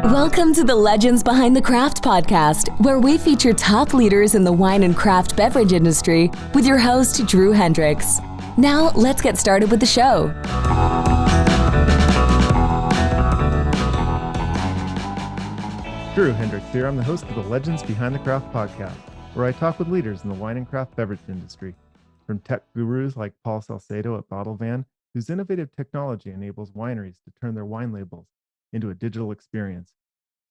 Welcome to the Legends Behind the Craft podcast, where we feature top leaders in the wine and craft beverage industry with your host, Drew Hendricks. Now, let's get started with the show. Drew Hendricks here. I'm the host of the Legends Behind the Craft podcast, where I talk with leaders in the wine and craft beverage industry, from tech gurus like Paul Salcedo at Bottle Van, whose innovative technology enables wineries to turn their wine labels into a digital experience,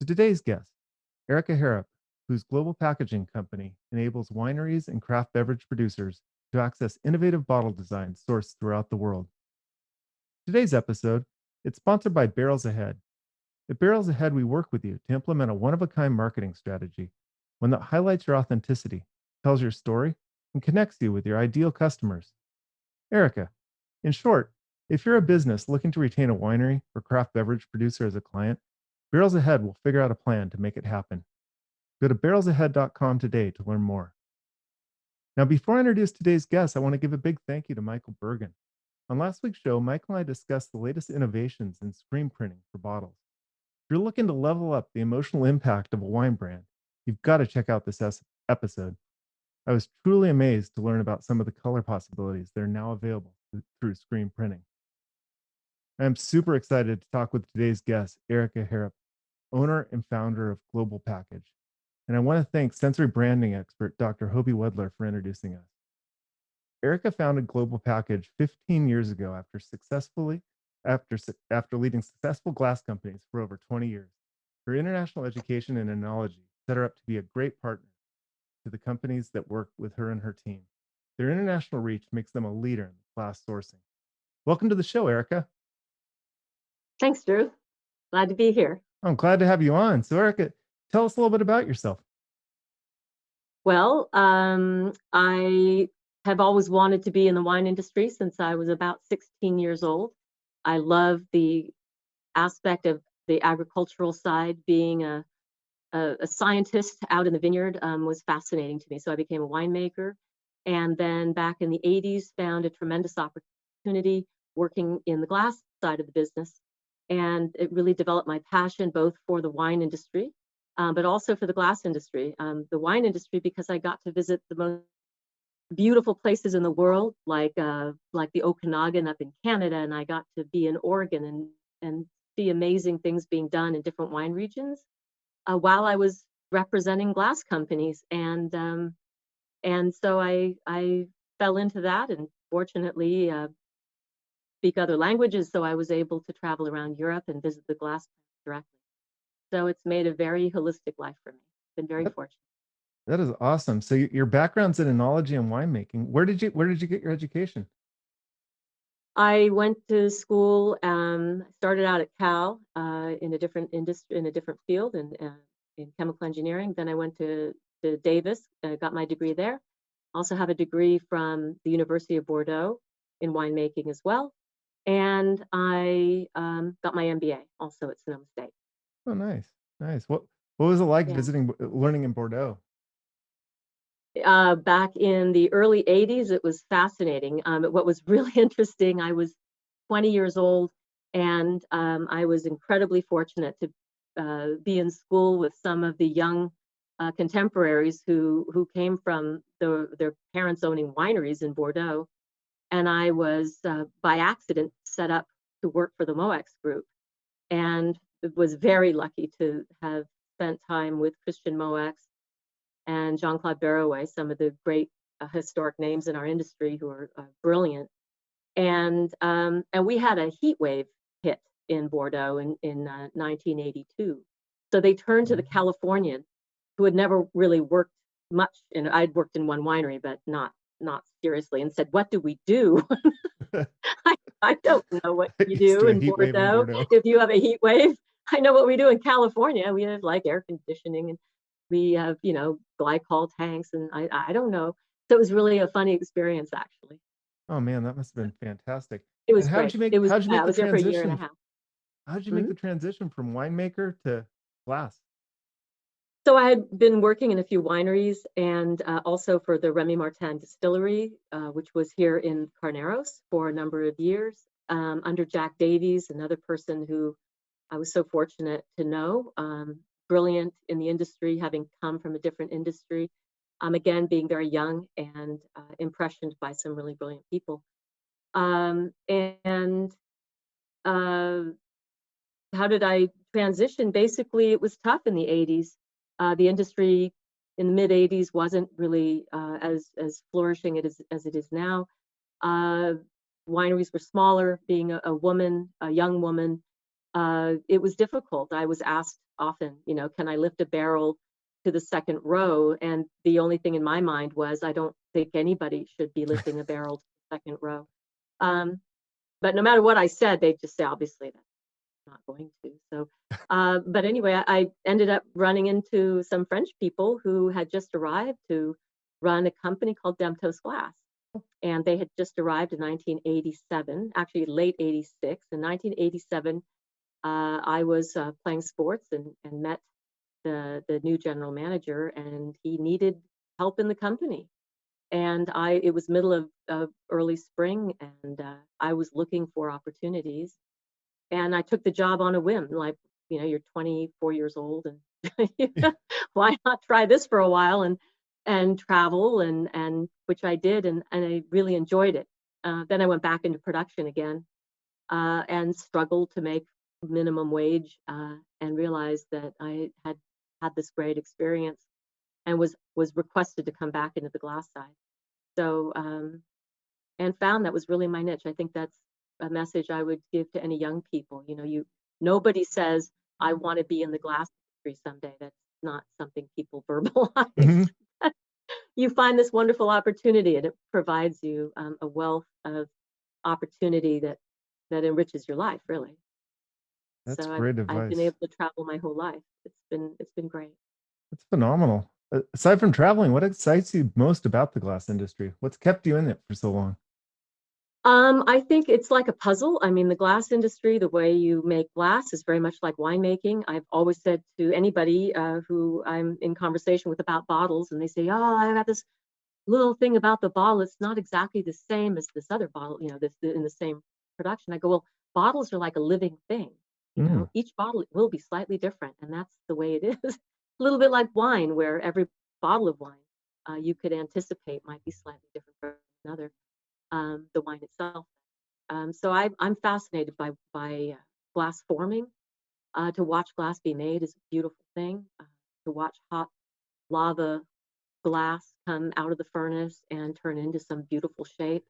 to today's guest, Erica Harrop, whose global packaging company enables wineries and craft beverage producers to access innovative bottle designs sourced throughout the world. Today's episode, it's sponsored by Barrels Ahead. At Barrels Ahead, we work with you to implement a one-of-a-kind marketing strategy, one that highlights your authenticity, tells your story, and connects you with your ideal customers. Erica, in short, if you're a business looking to retain a winery or craft beverage producer as a client, Barrels Ahead will figure out a plan to make it happen. Go to barrelsahead.com today to learn more. Now, before I introduce today's guest, I want to give a big thank you to Michael Bergen. On last week's show, Michael and I discussed the latest innovations in screen printing for bottles. If you're looking to level up the emotional impact of a wine brand, you've got to check out this episode. I was truly amazed to learn about some of the color possibilities that are now available through screen printing. I'm super excited to talk with today's guest, Erica Harrop, owner and founder of Global Package. And I want to thank sensory branding expert Dr. Hobie Wedler for introducing us. Erica founded Global Package 15 years ago after leading successful glass companies for over 20 years. Her international education in Enology set her up to be a great partner to the companies that work with her and her team. Their international reach makes them a leader in glass sourcing. Welcome to the show, Erica. Thanks, Drew. Glad to be here. I'm glad to have you on. So, Erica, tell us a little bit about yourself. Well, I have always wanted to be in the wine industry since I was about 16 years old. I love the aspect of the agricultural side. Being a scientist out in the vineyard was fascinating to me. So I became a winemaker. And then back in the 80s, found a tremendous opportunity working in the glass side of the business. And it really developed my passion both for the wine industry, but also for the glass industry. The wine industry, because I got to visit the most beautiful places in the world, like the Okanagan up in Canada, and I got to be in Oregon and see amazing things being done in different wine regions while I was representing glass companies. And so I fell into that, and fortunately speak other languages, so I was able to travel around Europe and visit the glass directly. So it's made a very holistic life for me. Been very fortunate. That is awesome. So your background's in enology and winemaking. Where did you get your education? I went to school, started out at Cal in a different industry, in a different field, in chemical engineering. Then I went to Davis, got my degree there. Also have a degree from the University of Bordeaux in winemaking as well. And I got my MBA also at Sonoma State. Oh, nice. What was it like learning in Bordeaux? Back in the early 80s, it was fascinating. What was really interesting, I was 20 years old, and I was incredibly fortunate to be in school with some of the young contemporaries who came from their parents owning wineries in Bordeaux. And I was, by accident, set up to work for the Moex group, and was very lucky to have spent time with Christian Moex and Jean-Claude Barrouet, some of the great historic names in our industry who are brilliant. And we had a heat wave hit in Bordeaux in 1982. So they turned to the Californian, who had never really worked much. And I'd worked in one winery, but not seriously, and said, "What do we do?" I don't know what you do in Bordeaux if you have a heat wave. I know what we do in California. We have like air conditioning, and we have, glycol tanks, and I don't know. So it was really a funny experience, actually. Oh man, that must have been fantastic. It was How'd great. you make I was the there for a year and a transition? half. How'd you make the transition from winemaker to glass? So I had been working in a few wineries, and also for the Remy Martin distillery, which was here in Carneros for a number of years. under Jack Davies, another person who I was so fortunate to know, brilliant in the industry, having come from a different industry. Again, being very young and impressioned by some really brilliant people. And how did I transition? Basically, it was tough in the 80s. The industry in the mid 80s wasn't really as flourishing as it is now. Wineries were smaller. Being a woman, a young woman, it was difficult. I was asked often, can I lift a barrel to the second row? And the only thing in my mind was, I don't think anybody should be lifting a barrel to the second row. But no matter what I said, they'd just say, obviously, that's not going to. So, but anyway, I ended up running into some French people who had just arrived to run a company called Demtos Glass. And they had just arrived in 1987, actually late 86. In 1987, I was playing sports and met the new general manager, and he needed help in the company. And it was middle of early spring, and I was looking for opportunities. And I took the job on a whim, like, you're 24 years old, and why not try this for a while and travel, and which I did, and I really enjoyed it. Then I went back into production again, and struggled to make minimum wage, and realized that I had this great experience, and was requested to come back into the glass side. So, and found that was really my niche. I think that's a message I would give to any young people. Nobody says, I want to be in the glass industry someday. That's not something people verbalize. Mm-hmm. You find this wonderful opportunity, and it provides you a wealth of opportunity that enriches your life, really. That's So great I've been advice. able to travel my whole life. It's been great. That's phenomenal. Aside from traveling, what excites you most about the glass industry? What's kept you in it for so long? I think it's like a puzzle. I mean, the glass industry, the way you make glass is very much like winemaking. I've always said to anybody who I'm in conversation with about bottles, and they say, "Oh, I got this little thing about the bottle. It's not exactly the same as this other bottle, this in the same production." I go, "Well, bottles are like a living thing. Mm. Each bottle will be slightly different, and that's the way it is." A little bit like wine, where every bottle of wine you could anticipate might be slightly different from another. The wine itself. So I'm fascinated by glass forming. To watch glass be made is a beautiful thing. To watch hot lava glass come out of the furnace and turn into some beautiful shape,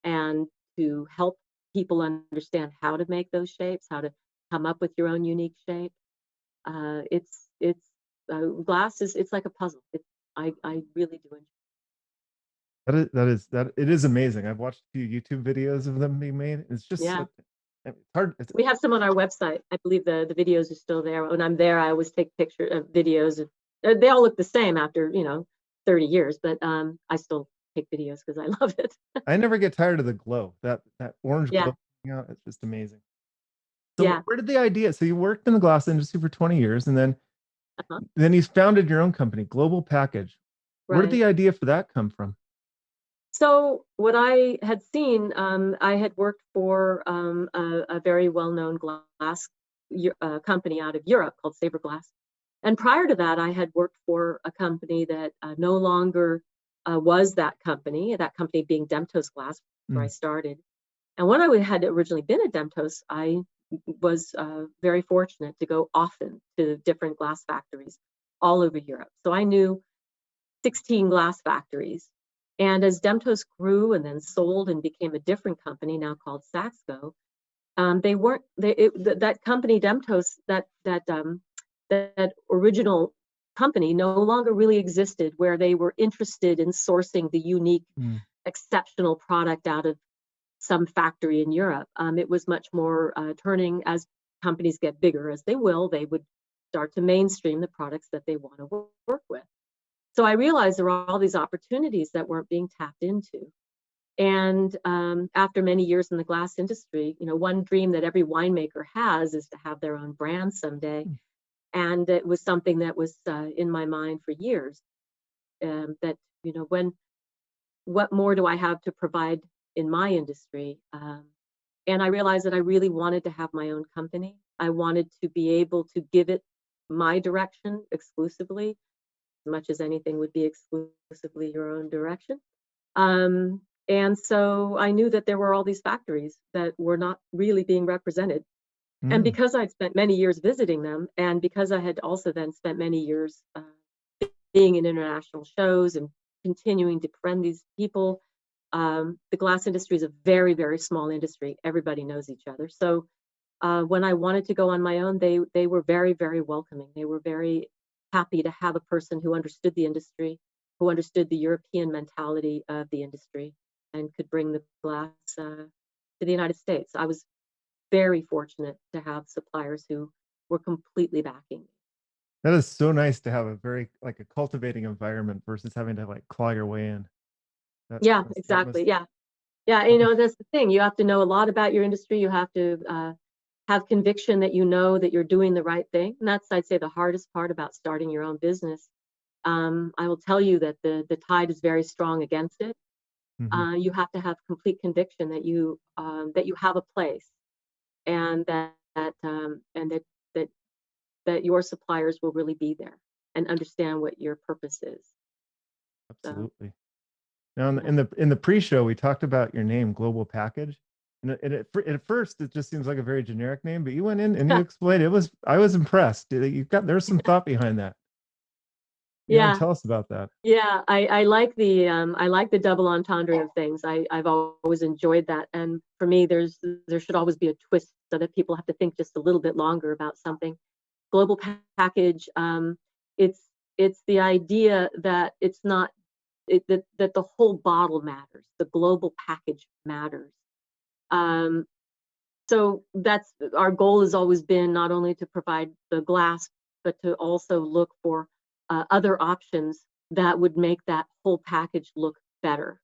and to help people understand how to make those shapes, how to come up with your own unique shape. It's glass is it's like a puzzle. I really do enjoy. That it is amazing. I've watched a few YouTube videos of them being made. It's just Yeah. it's hard. We have some on our website. I believe the videos are still there. When I'm there, I always take pictures of videos. They all look the same after 30 years, but I still take videos because I love it. I never get tired of the glow. That orange Yeah, glow coming out. It's just amazing. So yeah. where did the idea? So you worked in the glass industry for 20 years, and Uh-huh. then you founded your own company, Global Package. Where did Right. the idea for that come from? So what I had seen, I had worked for a very well-known glass company out of Europe called Sabre Glass. And prior to that, I had worked for a company that no longer was that company being Demtos Glass, where I Mm. started. And when I had originally been at Demtos, I was very fortunate to go often to different glass factories all over Europe. So I knew 16 glass factories. And as Demtos grew and then sold and became a different company now called Saxco, they weren't that company Demtos, that original company no longer really existed, where they were interested in sourcing the unique, Mm. exceptional product out of some factory in Europe. It was much more turning, as companies get bigger, as they would start to mainstream the products that they want to work with. So I realized there were all these opportunities that weren't being tapped into. And after many years in the glass industry, one dream that every winemaker has is to have their own brand someday. Mm. And it was something that was in my mind for years. That what more do I have to provide in my industry? And I realized that I really wanted to have my own company. I wanted to be able to give it my direction exclusively, as much as anything would be exclusively your own direction. And so I knew that there were all these factories that were not really being represented. And Mm. because I'd spent many years visiting them, and because I had also then spent many years being in international shows and continuing to befriend these people, the glass industry is a very, very small industry. Everybody knows each other. So when I wanted to go on my own, they were very, very welcoming. They were very happy to have a person who understood the industry, who understood the European mentality of the industry, and could bring the glass to the United States. I was very fortunate to have suppliers who were completely backing me. That is so nice to have a very like a cultivating environment versus having to like claw your way in. Yeah, That must exactly. Yeah. Yeah, that must that's the thing. You have to know a lot about your industry. You have to have conviction that you know that you're doing the right thing. And that's, I'd say, the hardest part about starting your own business. I will tell you that the tide is very strong against it. Mhm. You have to have complete conviction that you have a place, and that that your suppliers will really be there and understand what your purpose is. So Absolutely. Now, yeah, in the pre-show, we talked about your name, Global Package, and at first it just seems like a very generic name, but you went in and you explained it was. I was impressed. There's some thought behind that. You want to yeah. tell us about that? Yeah, I like the double entendre of things. I've always enjoyed that, and for me, there should always be a twist so that people have to think just a little bit longer about something. Global package, it's it's the idea that it's not that the whole bottle matters. The global package matters. Um, so that's our goal has always been not only to provide the glass, but to also look for other options that would make that whole package look better.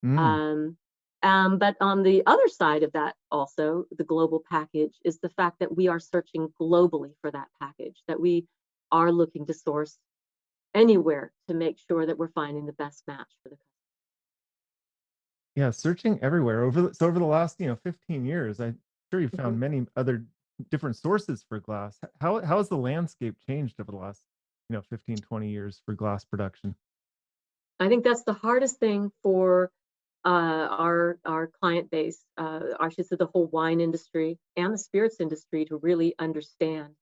Mm. Um, but on the other side of that, also the global package is the fact that we are searching globally for that package, that we are looking to source anywhere to make sure that we're finding the best match for the customer. Yeah, searching everywhere over the last 15 years. I'm sure you Mhm. found many other different sources for glass. How has the landscape changed over the last 15, 20 years for glass production? I think that's the hardest thing for our client base, I should say the whole wine industry and the spirits industry, to really understand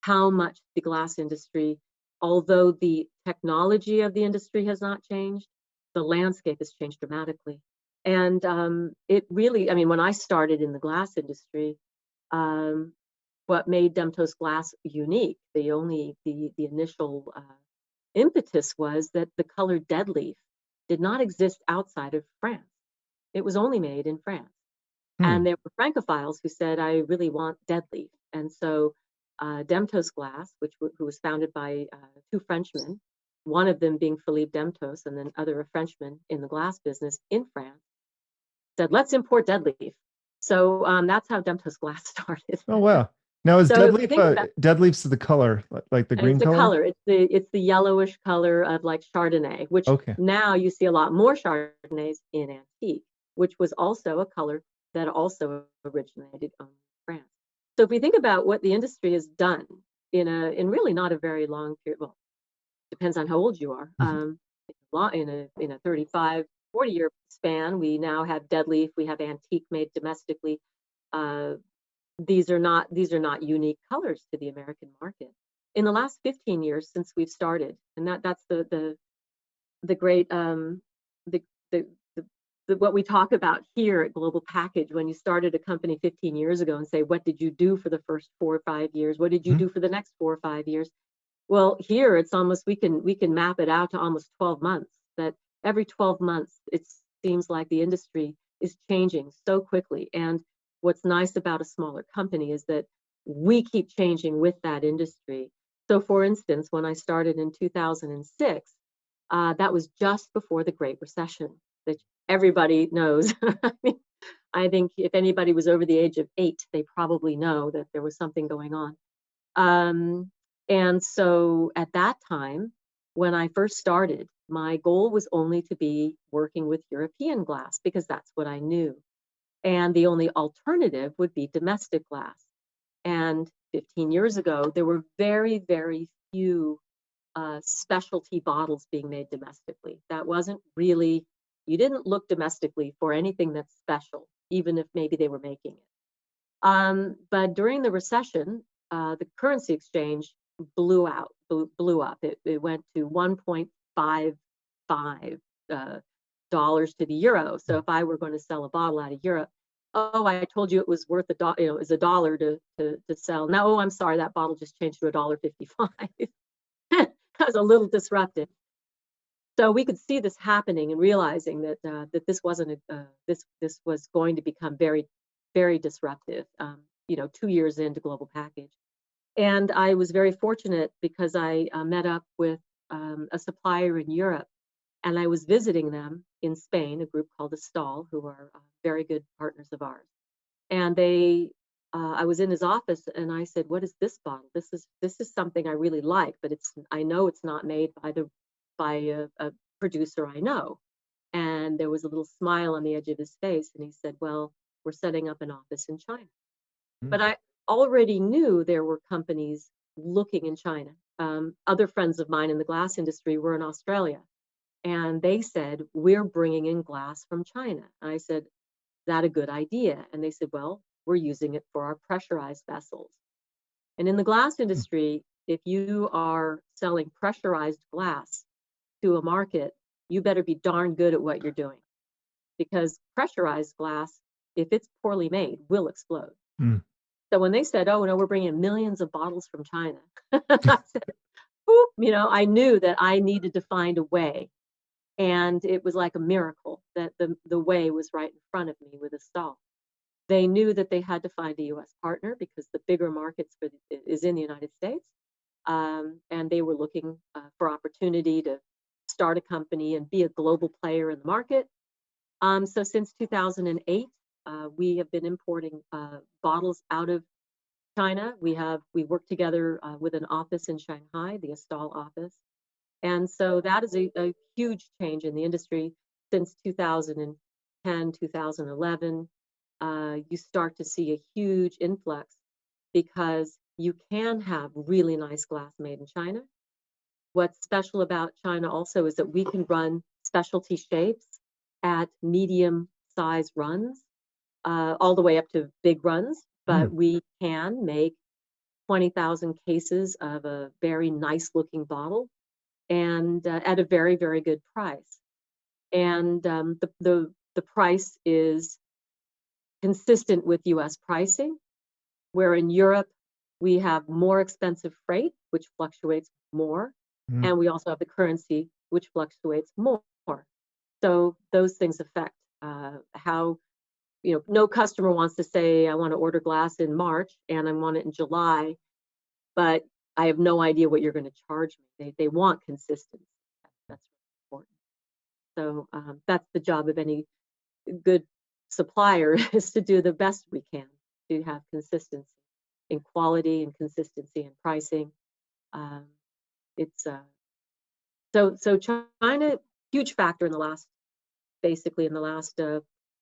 how much the glass industry, although the technology of the industry has not changed, the landscape has changed dramatically. And it really, I mean, when I started in the glass industry, um, what made Demtos glass unique, the initial impetus was that the color dead leaf did not exist outside of France. It was only made in France. Hmm. And there were Francophiles who said, I really want dead leaf. And so Demtos Glass, who was founded by two Frenchmen, one of them being Philippe Demtos and then other a Frenchman in the glass business in France, said, let's import dead leaf. So that's how Demtos Glass started. Oh wow. Now is So if you think about dead leaf's the color like the and it's green the color? color. It's the yellowish color of like Chardonnay, which Okay. now you see a lot more Chardonnays in antique, which was also a color that also originated in France. So if we think about what the industry has done in really not a very long period, well, depends on how old you are. In a 35, 40-year span, we now have dead leaf, we have antique made domestically. Uh, these are not unique colors to the American market. In the last 15 years since we've started, and that's the great the, the what we talk about here at Global Package. When you started a company 15 years ago and say, what did you do for the first 4 or 5 years? What did you Mhm. do for the next 4 or 5 years? Well, here it's almost we can map it out to almost 12 months. That every 12 months it seems like the industry is changing so quickly. And what's nice about a smaller company is that we keep changing with that industry. So for instance, when I started in 2006, that was just before the Great Recession that everybody knows. I mean, I think if anybody was over the age of 8, they probably know that there was something going on. Um, and so at that time, when I first started, my goal was only to be working with European glass because that's what I knew. And the only alternative would be domestic glass. And 15 years ago, there were very, very few specialty bottles being made domestically. That wasn't really, you didn't look domestically for anything that's special, even if maybe they were making it. But during the recession, the currency exchange blew up. It went to 1.55 dollars to the euro. So if I were going to sell a bottle out of Europe, oh, I told you it was worth it was $1 to sell. No, oh, I'm sorry, that bottle just changed to $1.55. That was a little disruptive. So we could see this happening and realizing that that this wasn't this was going to become very, very disruptive. 2 years into global package, and I was very fortunate because I met up with a supplier in Europe, and I was visiting them in Spain, a group called Estal, who are very good partners of ours. And I was in his office, and I said, "What is this bottle? This is something I really like, but I know it's not made by a producer I know." And there was a little smile on the edge of his face, and he said, "Well, we're setting up an office in China." But I already knew there were companies looking in China. Other friends of mine in the glass industry were in Australia, and they said, "We're bringing in glass from China." And I said, "Is that a good idea?" And they said, "Well, we're using it for our pressurized vessels." And in the glass industry, if you are selling pressurized glass to a market, you better be darn good at what you're doing, because pressurized glass, if it's poorly made, will explode. Mm. So when they said, "Oh, no, we're bringing millions of bottles from China," I said, "Whoop," I knew that I needed to find a way. And it was like a miracle that the way was right in front of me with Estal. They knew that they had to find a U.S. partner because the bigger markets is in the United States. And they were looking for opportunity to start a company and be a global player in the market. So since 2008, we have been importing bottles out of China. We work together with an office in Shanghai, the Estal office. And so that is a huge change in the industry since 2010, 2011. You start to see a huge influx because you can have really nice glass made in China. What's special about China also is that we can run specialty shapes at medium size runs, all the way up to big runs, but we can make 20,000 cases of a very nice looking bottle, and at a very, very good price. And the price is consistent with US pricing, where in Europe we have more expensive freight, which fluctuates more, and we also have the currency, which fluctuates more. So those things affect how, no customer wants to say, "I want to order glass in March and I want it in July, but I have no idea what you're going to charge me." They want consistency. That's important. So that's the job of any good supplier is to do the best we can to have consistency in quality and consistency in pricing. It's so China, huge factor in the last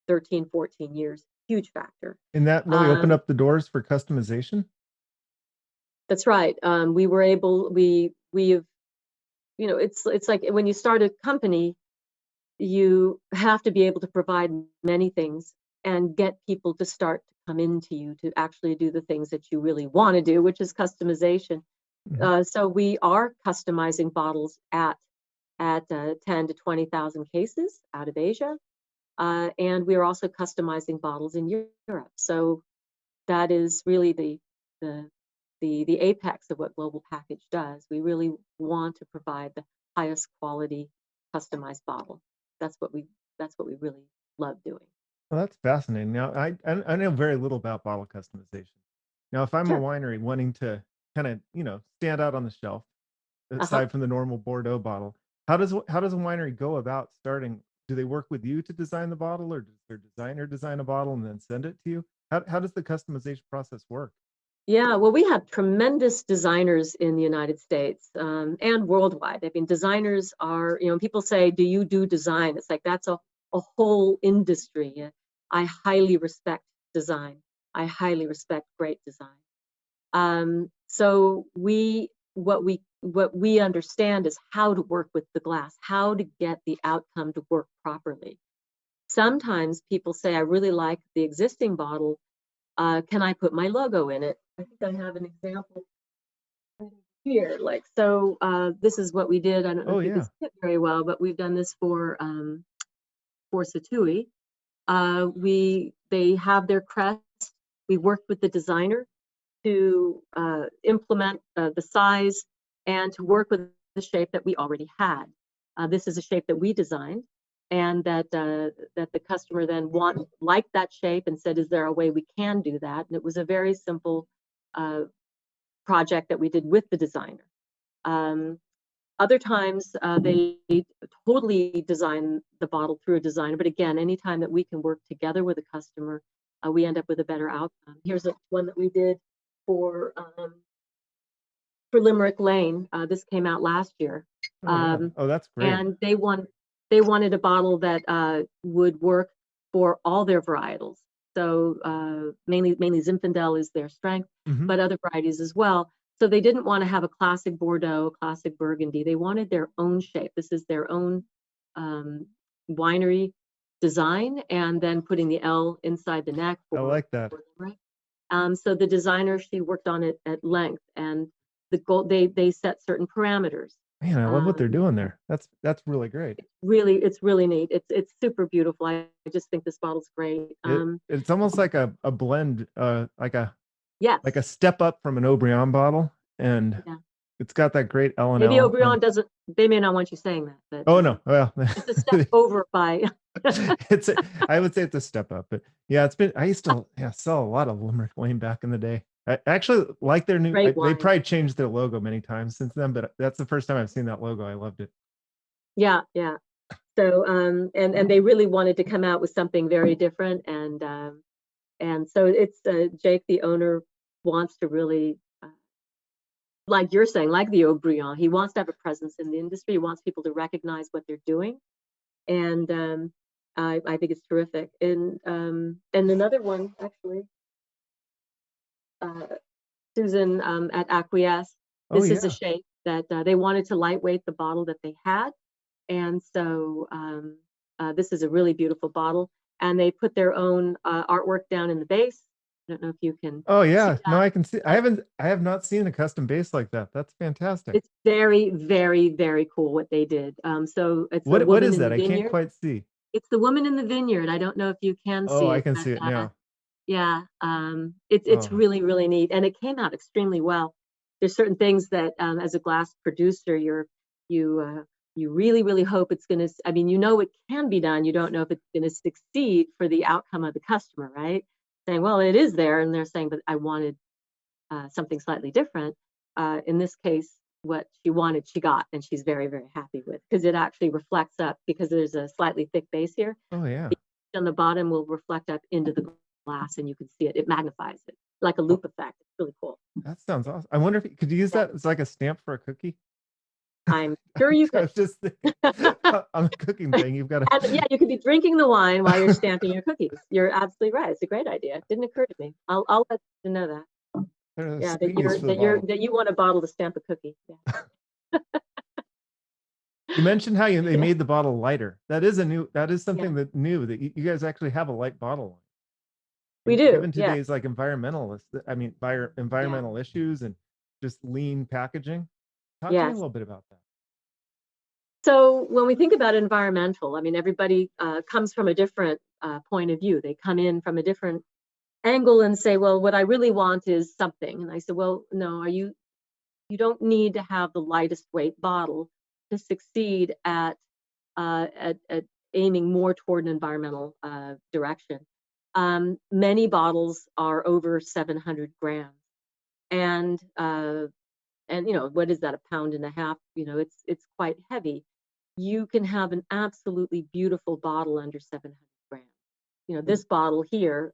13, 14 years, huge factor. And that really opened up the doors for customization? That's right. We were able, we have, it's like when you start a company, you have to be able to provide many things and get people to start to come into you to actually do the things that you really want to do, which is customization. So we are customizing bottles at 10 to 20,000 cases out of Asia. And we are also customizing bottles in Europe. So that is really the apex of what Global Package does. We really want to provide the highest quality customized bottle. That's what we really love doing. Well, that's fascinating. Now, I know very little about bottle customization. Now, if I'm a Sure. winery wanting to kind of, stand out on the shelf, aside from the normal Bordeaux bottle, how does a winery go about starting? Do they work with you to design the bottle, or does their designer design a bottle and then send it to you? How does the customization process work? Yeah, well, we have tremendous designers in the United States and worldwide. I mean, designers are, people say, "Do you do design?" It's like that's a whole industry. I highly respect design. I highly respect great design. So what we understand is how to work with the glass, how to get the outcome to work properly. Sometimes people say, I really like the existing bottle. Can I put my logo in it? I think I have an example here. This is what we did. I don't know if you can see it very well, but we've done this for Satui. They have their crest. We worked with the designer to implement the size and to work with the shape that we already had. This is a shape that we designed, and that the customer then liked that shape and said, is there a way we can do that? And it was a very simple project that we did with the designer. Other times they totally design the bottle through a designer, but again, anytime that we can work together with a customer, we end up with a better outcome. Here's one that we did for Limerick Lane. This came out last year. Oh, that's great. And they wanted a bottle that would work for all their varietals. So mainly Zinfandel is their strength, but other varieties as well. So they didn't want to have a classic Bordeaux, classic Burgundy. They wanted their own shape. This is their own winery design, and then putting the L inside the neck. I like that. So the designer, she worked on it at length, and the goal, they set certain parameters. Man, I love what they're doing there. That's really great. It's really neat. It's super beautiful. I just think this bottle's great. It's almost like a blend, like a step up from an Aubryon bottle, and it's got that great L&L. Maybe Aubryon doesn't. They may not want you saying that. But oh no, well, it's a step over by. I would say it's a step up, but yeah, I used to sell a lot of Limerick Lane back in the day. I actually like their new. They probably changed their logo many times since then, but that's the first time I've seen that logo. I loved it. Yeah. So and they really wanted to come out with something very different, and so it's Jake, the owner, wants to really, like you're saying, like the Aubryon, he wants to have a presence in the industry. He wants people to recognize what they're doing, and I think it's terrific. And another one, actually, Susan at Acquiesce. This is a shape that they wanted to lightweight the bottle that they had, and so this is a really beautiful bottle. And they put their own artwork down in the base. I don't know if you can. Oh yeah, no, I can see. I have not seen a custom base like that. That's fantastic. It's very, very, very cool what they did. So it's what is that? I can't quite see. It's the woman in the vineyard. I don't know if you can see. Oh, I can see it now. Yeah, it's really, really neat, and it came out extremely well. There's certain things that as a glass producer, you really, really hope it's going to. I mean, it can be done. You don't know if it's going to succeed for the outcome of the customer, right? Saying, well, it is there, and they're saying, but I wanted something slightly different. In this case, what she wanted, she got, and she's very, very happy with, because it actually reflects up, because there's a slightly thick base here. Oh yeah. On the bottom will reflect up into the glass, and you can see it. It magnifies it like a loop effect. It's really cool. That sounds awesome. I wonder if you could use that as like a stamp for a cookie. I'm sure you could. Just on the cooking thing, you've got to. Yeah, you could be drinking the wine while you're stamping your cookies. You're absolutely right. It's a great idea. It didn't occur to me. I'll let you know that. Yeah, that you want a bottle to stamp a cookie. Yeah. You mentioned how they made the bottle lighter. That is something that new, that you guys actually have a light bottle line. We do. Given today's like environmental issues and just lean packaging. Talk to me a little bit about that. So when we think about environmental, I mean, everybody comes from a different point of view. They come in from a different angle and say, well, what I really want is something. And I said, well, no, you don't need to have the lightest weight bottle to succeed at aiming more toward an environmental direction. Many bottles are over 700 grams. And what is that, a pound and a half? It's quite heavy. You can have an absolutely beautiful bottle under 700 grams. This bottle here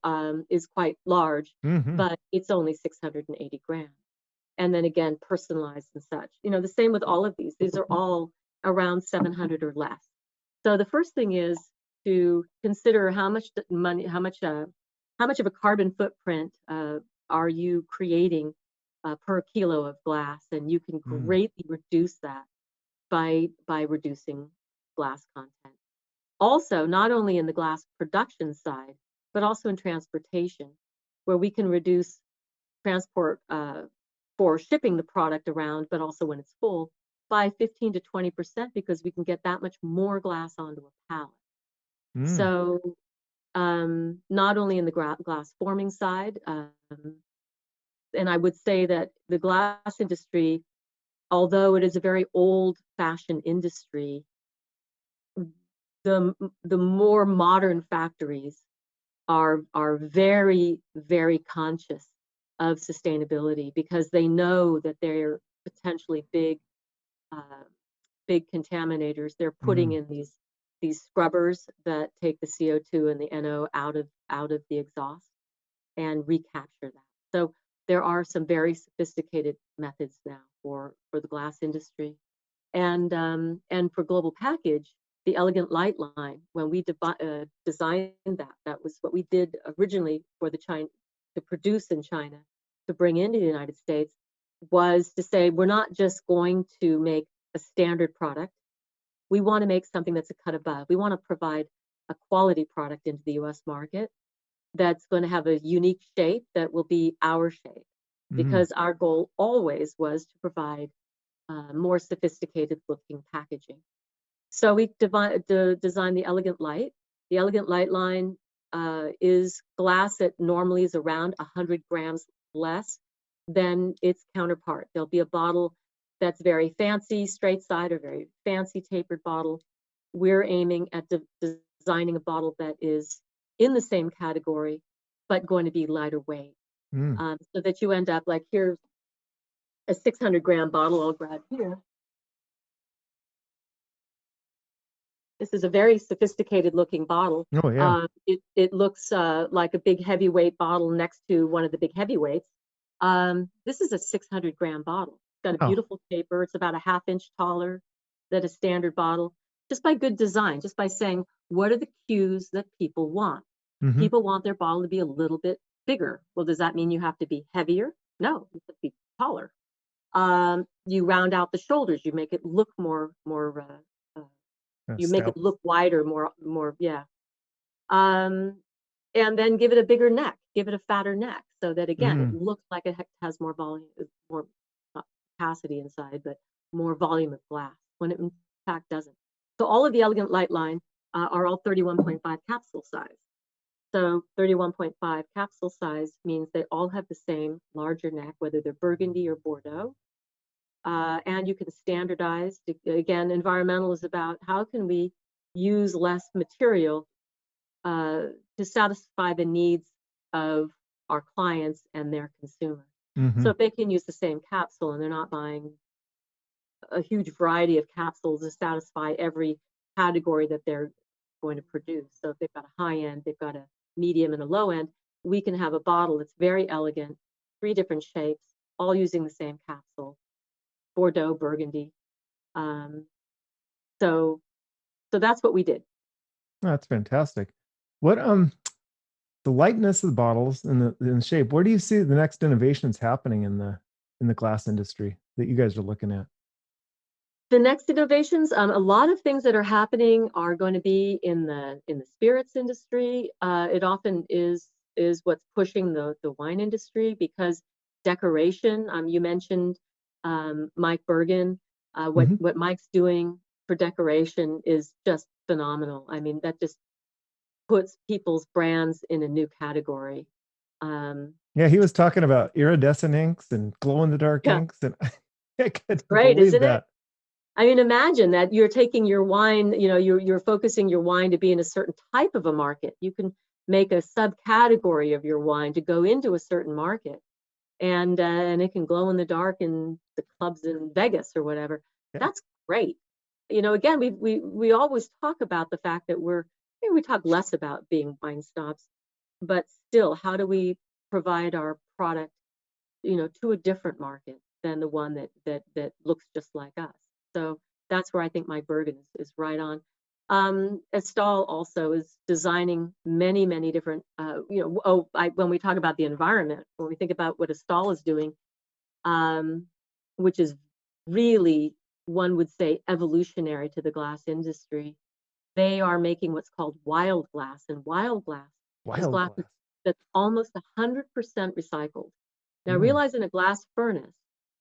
is quite large, but it's only 680 grams. And then again, personalized and such. The same with all of these. These are all around 700 or less. So the first thing is to consider how much money, how much of a carbon footprint are you creating per kilo of glass, and you can Mm. greatly reduce that by reducing glass content. Also, not only in the glass production side, but also in transportation, where we can reduce transport for shipping the product around, but also when it's full, by 15 to 20% because we can get that much more glass onto a pallet. Mm. So not only in the glass forming side, and I would say that the glass industry, although it is a very old-fashioned industry, the more modern factories are very, very conscious of sustainability because they know that they're potentially uh, big contaminators. They're putting Mm. in these scrubbers that take the CO2 and the NO out of the exhaust and recapture that. So there are some very sophisticated methods now for the glass industry, and for Global Package, the Elegant Light line. When we designed that, that was what we did originally for the China to produce in China to bring into the United States, was to say we're not just going to make a standard product. We want to make something that's a cut above. We want to provide a quality product into the U.S. market that's going to have a unique shape that will be our shape, Mm. because our goal always was to provide more sophisticated looking packaging. So we designed the Elegant Light. The Elegant Light line is glass that normally is around 100 grams less than its counterpart. There'll be a bottle that's very fancy, straight side, or very fancy tapered bottle. We're aiming at designing a bottle that is in the same category, but going to be lighter weight, Mm. so that you end up like, here's a 600-gram bottle I'll grab here. This is a very sophisticated looking bottle. Oh yeah. It looks like a big heavyweight bottle next to one of the big heavyweights. This is a 600-gram bottle. It's got a Wow. beautiful taper. It's about a ½ inch taller than a standard bottle, just by good design, just by saying, what are the cues that people want? Mm-hmm. People want their bottle to be a little bit bigger. Well, does that mean you have to be heavier? No, you have to be taller. You round out the shoulders. You make it look you make it Stout. look wider, yeah. Um, and then give it a bigger neck, give it a fatter neck, so that again, it Mm. looks like it has more volume, more capacity inside, but more volume of glass, when it in fact doesn't. So all of the Elegant Light line are all 31.5 capsule size. So 31.5 capsule size means they all have the same larger neck, whether they're Burgundy or Bordeaux. And you can standardize. Again, environmental is about how can we use less material to satisfy the needs of our clients and their consumers. Mm-hmm. So if they can use the same capsule and they're not buying a huge variety of capsules to satisfy every category that they're going to produce. So if they've got a high end, they've got a medium and a low end, we can have a bottle that's very elegant, 3 different shapes, all using the same capsule. Bordeaux, Burgundy. Um, so that's what we did. That's fantastic. What the lightness of the bottles and the shape, where do you see the next innovations happening in the glass industry that you guys are looking at? The next innovations, a lot of things that are happening are going to be in the spirits industry. It often is what's pushing the wine industry, because decoration. You mentioned Mike Bergen. Mm-hmm. What Mike's doing for decoration is just phenomenal. I mean, that just puts people's brands in a new category. Um, Yeah, he was talking about iridescent inks and glow in the dark yeah, inks, and I couldn't great, believe isn't it? that. I mean, imagine that you're taking your wine, you're focusing your wine to be in a certain type of a market. You can make a subcategory of your wine to go into a certain market, and it can glow in the dark in the clubs in Vegas or whatever. Yeah. That's great. Again, we always talk about the fact that maybe we talk less about being wine snobs, but still, how do we provide our product, to a different market than the one that looks just like us? So that's where I think Mike Bergen is right on. Estal also is designing many, many different, when we talk about the environment, when we think about what Estal is doing, which is really, one would say, evolutionary to the glass industry. They are making what's called wild glass, and wild glass is Wild glass glass. that's almost 100% recycled. Now, Mm. realize in a glass furnace,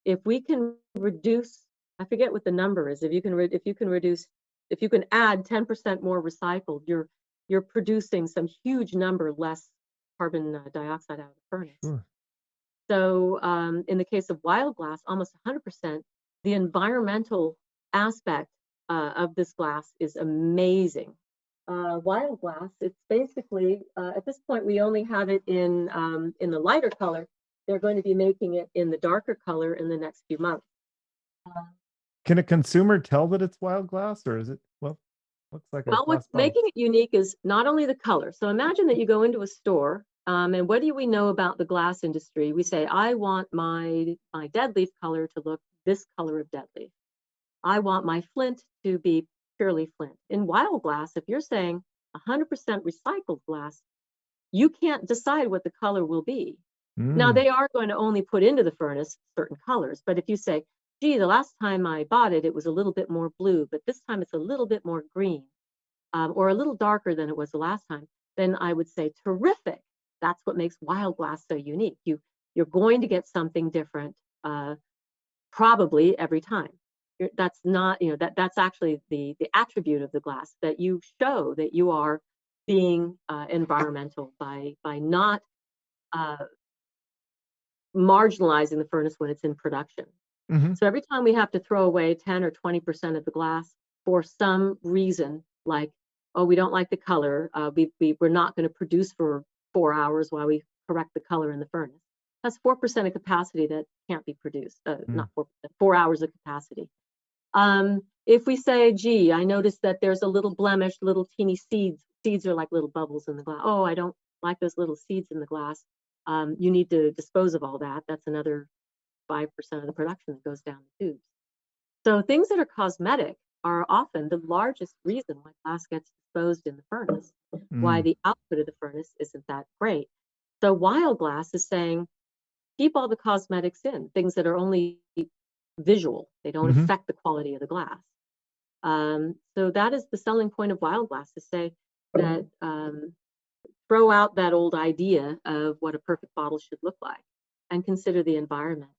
if we can reduce, I forget what the number is, if you can add 10% more recycled, you're producing some huge number less carbon dioxide out of the furnace. Sure. So in the case of wild glass, almost 100%, the environmental aspect of this glass is amazing. Wild glass, it's basically, at this point, we only have it in the lighter color. They're going to be making it in the darker color in the next few months. Can a consumer tell that it's wild glass, or is it, well, looks like a Well, glass what's bottle? making it unique is not only the color. So imagine that you go into a store, and what do we know about the glass industry? We say, I want my dead leaf color to look this color of dead leaf. I want my flint to be purely flint. In wild glass, if you're saying 100% recycled glass, you can't decide what the color will be. Now, they are going to only put into the furnace certain colors, but if you say, gee, the last time I bought it, it was a little bit more blue, but this time it's a little bit more green, or a little darker than it was the last time, then I would say, terrific. That's what makes wild glass so unique. You're going to get something different, probably every time. That's not, that's actually the attribute of the glass, that you show that you are being environmental by not marginalizing the furnace when it's in production. Mhm. So every time we have to throw away 10 or 20% of the glass for some reason, like, oh, we don't like the color, we're not going to produce for 4 hours while we correct the color in the furnace. That's 4% of capacity that can't be produced, not 4%, 4 hours of capacity. If we say, gee, I noticed that there's a little blemish, little teeny seeds. Seeds are like little bubbles in the glass. Oh, I don't like those little seeds in the glass. You need to dispose of all that. That's another 5% of the production that goes down the tubes. So things that are cosmetic are often the largest reason why glass gets disposed in the furnace, why the output of the furnace isn't that great. So wild glass is saying, keep all the cosmetics in, things that are only visual. They don't affect the quality of the glass. So that is the selling point of wild glass, to say that throw out that old idea of what a perfect bottle should look like and consider the environment.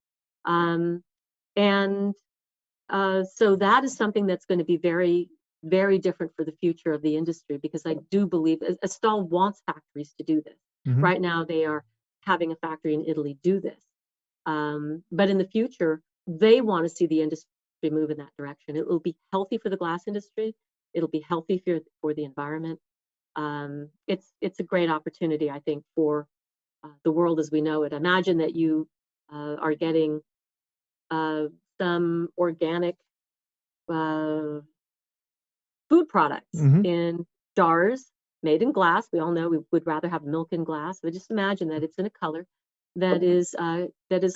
So that is something that's going to be very, very different for the future of the industry, because I do believe Estal wants factories to do this. Right now, they are having a factory in Italy do this. But in the future, they want to see the industry move in that direction. It will be healthy for the glass industry. It'll be healthy for the environment. It's a great opportunity, I think, for the world as we know it. Imagine that you are getting some organic food products in jars made in glass. We all know we would rather have milk in glass, but just imagine that it's in a color that is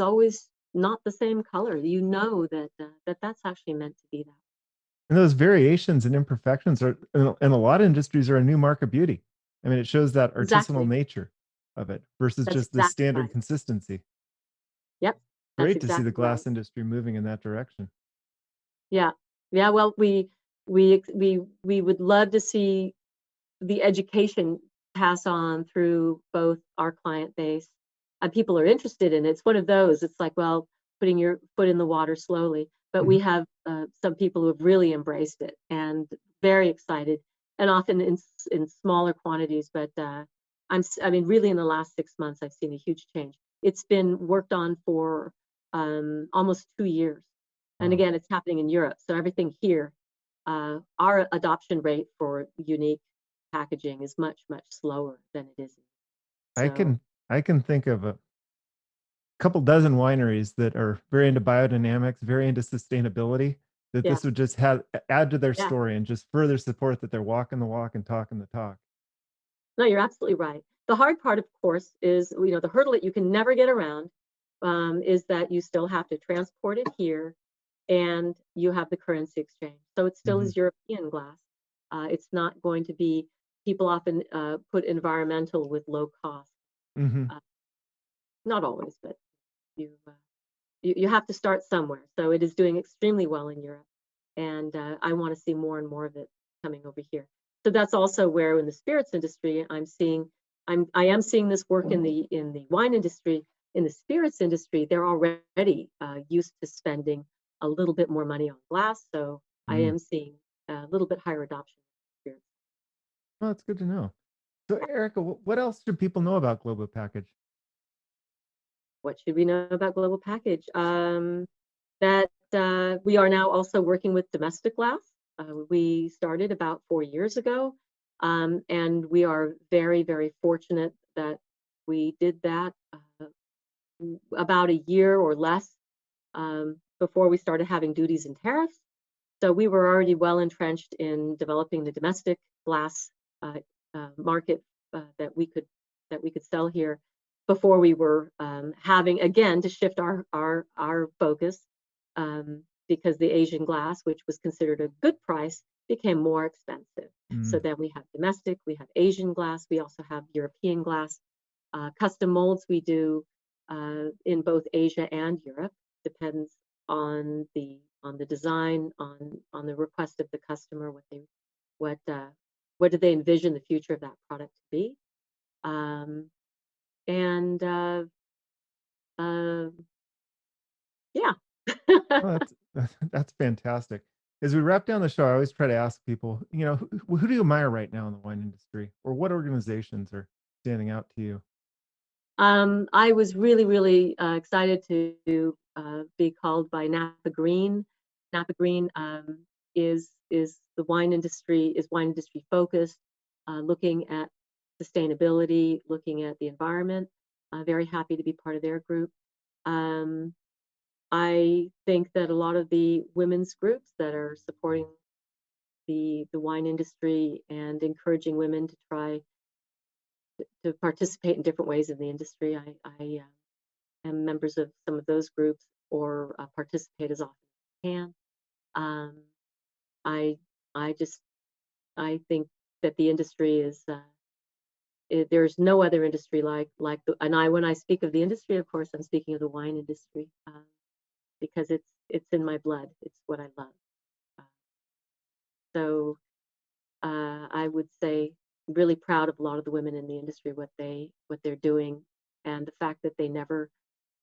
always not the same color. You know that's actually meant to be that. And those variations and imperfections are, in a lot of industries, are a new mark of beauty. I mean, it shows that artisanal Exactly. nature of it versus That's just the exactly standard right. consistency. Yep. That's Great to see the exactly right. glass industry moving in that direction. Yeah. Yeah. Well, we would love to see the education pass on through both our client base, and people are interested in it. It's one of those, it's like, well, putting your foot in the water slowly, but we have some people who have really embraced it and very excited, and often in smaller quantities. But I mean, really in the last 6 months, I've seen a huge change. It's been worked on for almost 2 years. And Wow. again, it's happening in Europe. So everything here, our adoption rate for unique packaging is much, much slower than it is. I So can think of a couple dozen wineries that are very into biodynamics, very into sustainability, that yeah, this would just have add to their yeah. story and just further support that they're walking the walk and talking the talk. No, you're absolutely right. The hard part, of course, is, the hurdle that you can never get around, is that you still have to transport it here, and you have the currency exchange. So it still is European glass. It's not going to be, people often put environmental with low cost. Hmm. Not always, but you, you have to start somewhere. So it is doing extremely well in Europe, and I want to see more and more of it coming over here. So that's also where, in the spirits industry, I am seeing this work in the wine industry. In the spirits industry, they're already used to spending a little bit more money on glass. So I am seeing a little bit higher adoption of spirits. Well, that's good to know. So, Erica, what else should people know about Global Package? What should we know about Global Package? That we are now also working with domestic glass. We started about 4 years ago, and we are very, very fortunate that we did that about a year or less before we started having duties and tariffs. So we were already well entrenched in developing the domestic glass market that we could sell here before we were having again to shift our focus because the Asian glass, which was considered a good price, became more expensive. So then we have domestic, we have Asian glass, we also have European glass. Custom molds we do in both Asia and Europe, depends on the design, on the request of the customer, what do they envision the future of that product to be. Yeah. Oh, that's fantastic. As we wrap down the show, I always try to ask people, who do you admire right now in the wine industry, or what organizations are standing out to you? I was really, really excited to be called by Napa Green. Napa Green is wine industry focused, looking at sustainability, looking at the environment. Very happy to be part of their group. I think that a lot of the women's groups that are supporting the wine industry and encouraging women to try to participate in different ways in the industry. I am members of some of those groups, or participate as often as I can. I think that the industry is there's no other industry like when I speak of the industry, of course, I'm speaking of the wine industry because it's in my blood. It's what I love. So I would say really proud of a lot of the women in the industry, what they're doing, and the fact that they never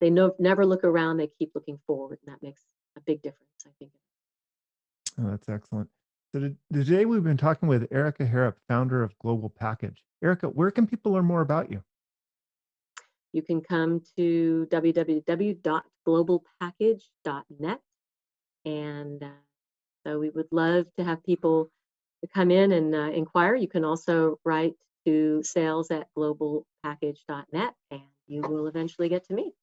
look around, they keep looking forward, and that makes a big difference, I think. Oh, that's excellent. So today we've been talking with Erica Harrop, founder of Global Package. Erica, where can people learn more about you? You can come to www.globalpackage.net, and so we would love to have people to come in and inquire. You can also write to sales@globalpackage.net, and you will eventually get to me.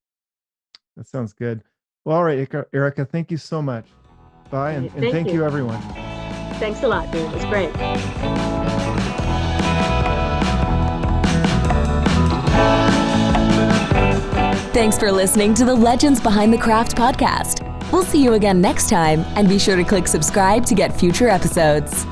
That sounds good. Well, all right, Erica, thank you so much. Bye, and thank you, everyone. Thanks a lot, dude. It was great. Thanks for listening to the Legends Behind the Craft podcast. We'll see you again next time, and be sure to click subscribe to get future episodes.